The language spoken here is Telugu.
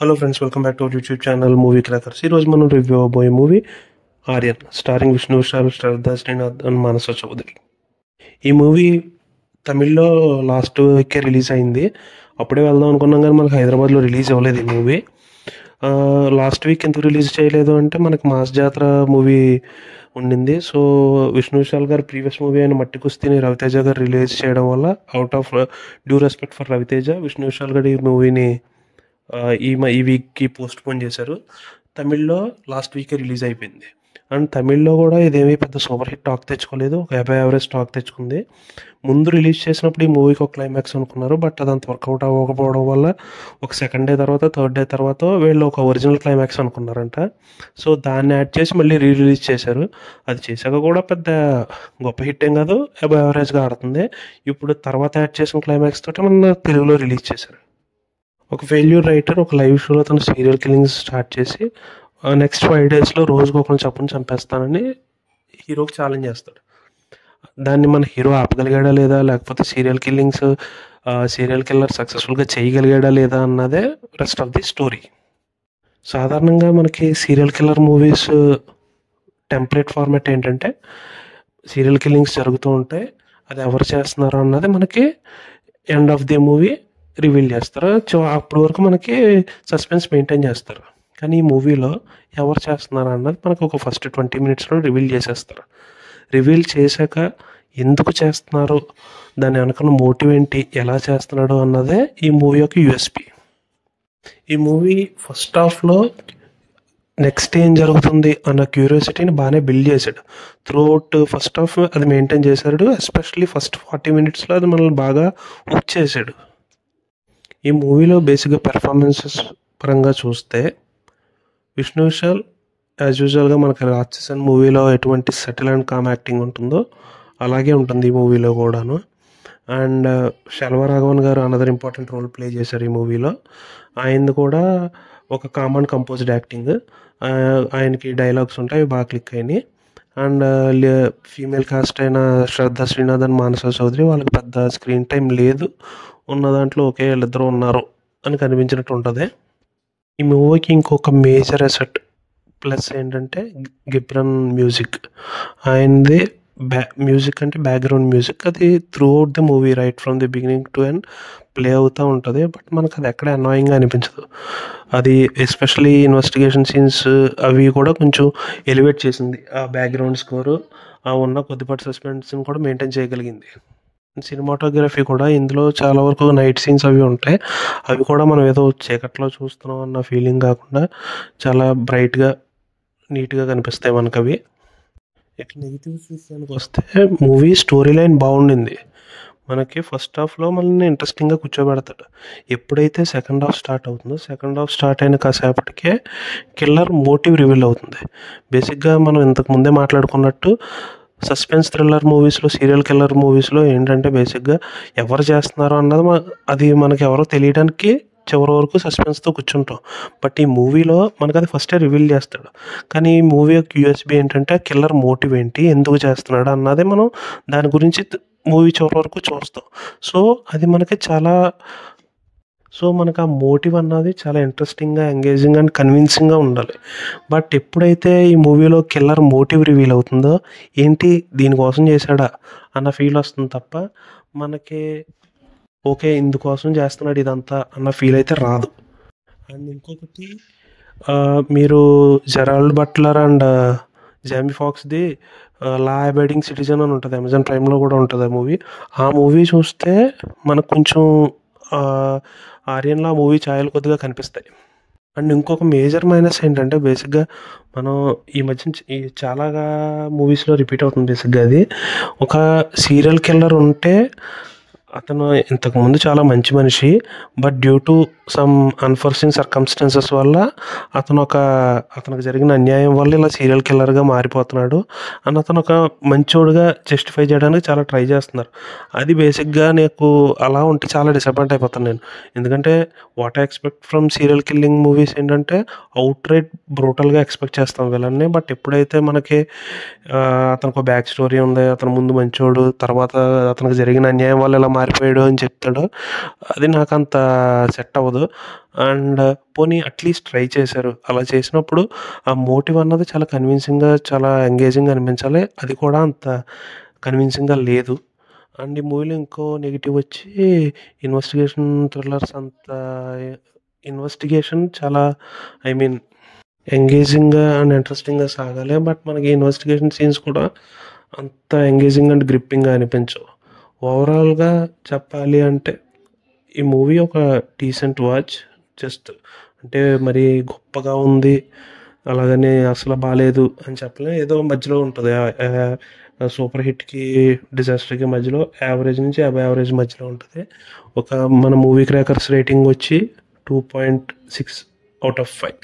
Hello friends, welcome back to our YouTube channel movie crackers. ఈరోజు మనం రివ్యూ అవబోయే movie Aryan, starring Vishnu Vishal, Shraddha Srinath and Manasa Chowdary. ఈ మూవీ తమిళ్లో లాస్ట్ వీకే రిలీజ్ అయింది. అప్పుడే వెళ్దాం అనుకున్నాం కానీ మనకు హైదరాబాద్లో రిలీజ్ అవ్వలేదు ఈ మూవీ. లాస్ట్ వీక్ ఎందుకు రిలీజ్ చేయలేదు అంటే మనకి మాస్ జాతర మూవీ ఉండింది. సో విష్ణు విశాల్ గారు ప్రీవియస్ మూవీ అయిన మట్టి కుస్తీని రవితేజ గారు రిలీజ్ చేయడం వల్ల out of due respect for Raviteja, Vishnu Vishal గారు ఈ మూవీని ఈ వీక్కి పోస్ట్ పోన్ చేశారు. తమిళ్లో లాస్ట్ వీకే రిలీజ్ అయిపోయింది. అండ్ తమిళ్లో కూడా ఇదేమీ పెద్ద సూపర్ హిట్ టాక్ తెచ్చుకోలేదు, ఒక అబౌవ్ యావరేజ్ టాక్ తెచ్చుకుంది. ముందు రిలీజ్ చేసినప్పుడు ఈ మూవీకి ఒక క్లైమాక్స్ అనుకున్నారు, బట్ అదంత వర్కౌట్ అవ్వకపోవడం వల్ల ఒక సెకండ్ డే తర్వాత థర్డ్ డే తర్వాత వీళ్ళు ఒక ఒరిజినల్ క్లైమాక్స్ అనుకున్నారంట. సో దాన్ని యాడ్ చేసి మళ్ళీ రిలీజ్ చేశారు. అది చేశాక కూడా పెద్ద గొప్ప హిట్ ఏం కాదు, అబౌవ్ యావరేజ్గా ఆడుతుంది. ఇప్పుడు తర్వాత యాడ్ చేసిన క్లైమాక్స్ తోటి మన తెలుగులో రిలీజ్ చేశారు. ఒక ఫెయిల్యూర్ రైటర్ ఒక లైవ్ షోలో తన సీరియల్ కిల్లింగ్స్ స్టార్ట్ చేసి నెక్స్ట్ 5 డేస్లో రోజుకు ఒకరిని చప్పుని చంపేస్తానని హీరోకి ఛాలెంజ్ చేస్తాడు. దాన్ని మన హీరో ఆపగలిగాడా లేదా, లేకపోతే సీరియల్ కిల్లర్ సక్సెస్ఫుల్గా చేయగలిగాడా లేదా అన్నదే రెస్ట్ ఆఫ్ ది స్టోరీ. సాధారణంగా మనకి serial killer movies template format ఏంటంటే సీరియల్ కిల్లింగ్స్ జరుగుతూ ఉంటాయి, అది ఎవరు చేస్తున్నారో అన్నది మనకి end of the movie reveal చేస్తారు. అప్పటి వరకు మనకి సస్పెన్స్ మెయింటైన్ చేస్తారు. కానీ ఈ మూవీలో ఎవరు చేస్తున్నారు అన్నది మనకు ఒక ఫస్ట్ 20 minutesలో రివీల్ చేసేస్తారు. రివీల్ చేశాక ఎందుకు చేస్తున్నారు, దాని వెనకన్న మోటివ్ ఏంటి, ఎలా చేస్తున్నాడు అన్నదే ఈ మూవీ యొక్క యూఎస్పీ. ఈ మూవీ ఫస్ట్ హాఫ్లో నెక్స్ట్ ఏం జరుగుతుంది అన్న క్యూరియాసిటీని బాగానే బిల్డ్ చేశాడు. త్రూఅవుట్ ఫస్ట్ హాఫ్ అది మెయింటైన్ చేశాడు. ఎస్పెషల్లీ ఫస్ట్ 40 minutesలో అది మనల్ని బాగా హుక్ చేశాడు. ఈ మూవీలో బేసిక్గా పెర్ఫార్మెన్సెస్ పరంగా చూస్తే విష్ణు విశాల్ యాజ్ యూజువల్గా మనకి రాక్షసన్ మూవీలో ఎటువంటి సెటిల్ అండ్ కామ్ యాక్టింగ్ ఉంటుందో అలాగే ఉంటుంది ఈ మూవీలో కూడాను. అండ్ శెల్వరాఘవన్ గారు అనదర్ ఇంపార్టెంట్ రోల్ ప్లే చేశారు ఈ మూవీలో. ఆయనది కూడా ఒక కామ్ అండ్ కంపోజ్డ్ యాక్టింగ్. ఆయనకి డైలాగ్స్ ఉంటాయి, బాగా క్లిక్ అయినాయి. అండ్ ఫీమేల్ కాస్ట్ అయిన శ్రద్ధా శ్రీనాథ్ అండ్ మానస చౌదరి వాళ్ళకి పెద్ద స్క్రీన్ టైం లేదు, ఉన్న దాంట్లో ఒకే వీళ్ళిద్దరూ ఉన్నారు అని కనిపించినట్టు ఉంటుంది. ఈ మూవీకి ఇంకొక మేజర్ అసెట్ ప్లస్ ఏంటంటే గిబ్రన్ మ్యూజిక్. ఆయనది మ్యూజిక్ అంటే బ్యాక్గ్రౌండ్ మ్యూజిక్, అది throughout the movie right from the beginning to end play అవుతూ ఉంటుంది. బట్ మనకు అది ఎక్కడ అనాయింగ్గా అనిపించదు. అది ఎస్పెషలీ ఇన్వెస్టిగేషన్ సీన్స్ అవి కూడా కొంచెం ఎలివేట్ చేసింది. ఆ బ్యాక్గ్రౌండ్ స్కోరు ఆ ఉన్న కొద్దిపాటి సస్పెన్స్ని కూడా మెయింటైన్ చేయగలిగింది. సినిమాటోగ్రఫీ కూడా ఇందులో చాలా వరకు నైట్ సీన్స్ అవి ఉంటాయి. అవి కూడా మనం ఏదో చీకట్లో చూస్తున్నాం అన్న ఫీలింగ్ కాకుండా చాలా బ్రైట్గా నీట్గా కనిపిస్తాయి మనకు అవి. ఇక నెగిటివ్స్ విషయానికి వస్తే మూవీ స్టోరీ లైన్ బాగుండింది. మనకి ఫస్ట్ హాఫ్లో మనల్ని ఇంట్రెస్టింగ్గా కూర్చోబెడతాడు. ఎప్పుడైతే సెకండ్ హాఫ్ స్టార్ట్ అవుతుందో సెకండ్ హాఫ్ స్టార్ట్ అయిన కాసేపటికే కిల్లర్ మోటివ్ రివీల్ అవుతుంది. బేసిక్గా మనం ఇంతకు ముందే మాట్లాడుకున్నట్టు సస్పెన్స్ థ్రిల్లర్ మూవీస్లో, సీరియల్ కిల్లర్ మూవీస్లో ఏంటంటే బేసిక్గా ఎవరు చేస్తున్నారో అన్నది అది మనకి ఎవరో తెలియడానికి చివరి వరకు సస్పెన్స్తో కూర్చుంటాం. బట్ ఈ మూవీలో మనకు అది ఫస్టే రివీల్ చేస్తాడు. కానీ ఈ మూవీ యొక్క యూఎస్బీ ఏంటంటే కిల్లర్ మోటివ్ ఏంటి, ఎందుకు చేస్తున్నాడు అన్నది మనం దాని గురించి మూవీ చివరి వరకు చూస్తాం. అది మనకి మనకు ఆ మోటివ్ అన్నది చాలా ఇంట్రెస్టింగ్గా, ఎంగేజింగ్ అండ్ కన్విన్సింగ్గా ఉండాలి. బట్ ఎప్పుడైతే ఈ మూవీలో కిల్లర్ మోటివ్ రివీల్ అవుతుందో ఏంటి దీనికోసం చేశాడా అన్న ఫీల్ వస్తుంది తప్ప మనకి ఓకే ఇందుకోసం చేస్తున్నాడు ఇదంతా అన్న ఫీల్ అయితే రాదు. అండ్ ఇంకొకటి మీరు జెరాల్డ్ బట్లర్ అండ్ జామీ ఫాక్స్ది లా అబైడింగ్ సిటిజన్ అని ఉంటుంది, అమెజాన్ ప్రైమ్లో కూడా ఉంటుంది ఆ మూవీ చూస్తే మనకు కొంచెం ఆర్యన్లో ఆ మూవీ ఛాయలు కొద్దిగా కనిపిస్తాయి. అండ్ ఇంకొక మేజర్ మైనస్ ఏంటంటే బేసిక్గా మనం ఈ మధ్య చాలాగా మూవీస్లో రిపీట్ అవుతుంది. బేసిక్గా అది ఒక సీరియల్ కిల్లర్ ఉంటే అతను ఇంతకుముందు చాలా మంచి మనిషి, but due to some unforeseen circumstances వల్ల అతనికి జరిగిన అన్యాయం వల్ల ఇలా సీరియల్ కిల్లర్గా మారిపోతున్నాడు అని అతను ఒక మంచోడుగా జస్టిఫై చేయడానికి చాలా ట్రై చేస్తున్నారు. అది బేసిక్గా నాకు అలా ఉంటే చాలా డిసప్పాయింట్ అయిపోతాను నేను. ఎందుకంటే what I expect from serial killing movies ఏంటంటే అవుట్ రైట్ బ్రూటల్గా ఎక్స్పెక్ట్ చేస్తాం వీళ్ళని. బట్ ఎప్పుడైతే మనకి అతనికి ఒక బ్యాక్ స్టోరీ ఉంది, అతను ముందు మంచోడు, తర్వాత అతనికి జరిగిన అన్యాయం వల్ల ఇలా మారిపోయాడు అని చెప్తాడు. అది నాకంత సెట్ అవ్వదు. అండ్ పోనీ అట్లీస్ట్ ట్రై చేశారు. అలా చేసినప్పుడు ఆ మోటివ్ అన్నది చాలా కన్విన్సింగ్‌గా, చాలా ఎంగేజింగ్‌గా అనిపించాలి. అది కూడా అంత కన్విన్సింగ్‌గా లేదు. అండ్ ఈ మూవీలో ఇంకో నెగెటివ్ వచ్చి ఇన్వెస్టిగేషన్ థ్రిల్లర్స్ అంత ఇన్వెస్టిగేషన్ చాలా ఐ మీన్ ఎంగేజింగ్‌గా అండ్ ఇంట్రెస్టింగ్‌గా సాగాలి. బట్ మనకి ఇన్వెస్టిగేషన్ సీన్స్ కూడా అంత ఎంగేజింగ్ అండ్ గ్రిప్పింగ్‌గా అనిపించవు. ఓవరాల్‌గా చెప్పాలి అంటే ఈ మూవీ ఒక డీసెంట్ వాచ్. జస్ట్ అంటే మరి గొప్పగా ఉంది, అలాగని అసలు బాలేదు అని చెప్పలేం. ఏదో మధ్యలో ఉంటది. సూపర్ హిట్‌కి, డిజాస్టర్‌కి మధ్యలో యావరేజ్ నుంచి అబవ్ యావరేజ్ మధ్యలో ఉంటది. ఒక మన మూవీ క్రాకర్స్ రేటింగ్ వచ్చి 2.6 ఔట్ ఆఫ్ 5.